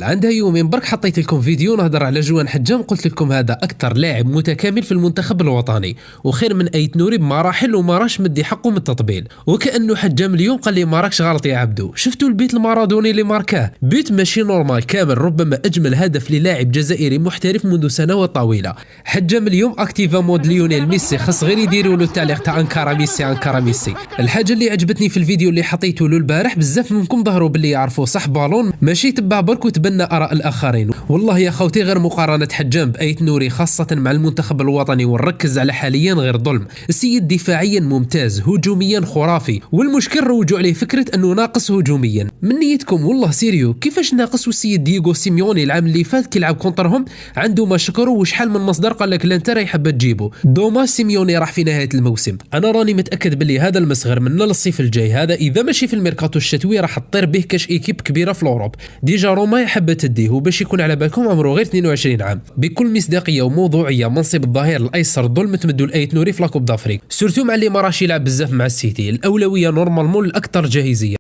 عندها يومين برك حطيت لكم فيديو نهضر على جوان حجام، قلت لكم هذا اكثر لاعب متكامل في المنتخب الوطني وخير من ايت نوري بمراحل وما راش مدي حقه من التطبيل. وكانه حجام اليوم قال لي ما راكش غلط يا عبدو. شفتوا البيت المارادوني اللي ماركاه؟ بيت ماشي نورمال كامل، ربما اجمل هدف للاعب جزائري محترف منذ سنوات طويله. حجام اليوم اكتيفا مود ليونيل ميسي، خاص غير يديروا له التعليق تاع انكارا ميسي انكارا ميسي. الحاجه اللي عجبتني في الفيديو اللي حطيته له البارح، بزاف منكم ظهروا باللي يعرفوا صح بالون ماشي تبع برك وتبنى اراء الاخرين. والله يا خوتي غير مقارنه حجام بايت نوري خاصه مع المنتخب الوطني، ونركز على حاليا غير ظلم. السيد دفاعيا ممتاز، هجوميا خرافي، والمشكل روجوا عليه فكره انه ناقص هجوميا. من نيتكم والله سيريو كيفاش ناقص؟ والسيد دييغو سيميوني العام اللي فات كيلعب كونترهم عنده ما شكروا وشحال من مصدر قال لك لا انت راهي حابه تجيبه. دوما سيميوني راح في نهايه الموسم. انا راني متاكد باللي هذا المسغر من للصيف الجاي هذا اذا ماشي في الميركاتو الشتوي راح تطير به كاش ايكيب كبيره في الاوروب. ديجا روما حابه تديه، وباش يكون على بالكم عمره غير 22 عام. بكل مصداقيه وموضوعيه منصب الظهير الايسر ظلم تمدوا لايت نوري في لاكوب دافريك، سورتو مع اللي ما راش يلعب بزاف مع السيتي. الاولويه نورمالمون الاكثر جاهزيه.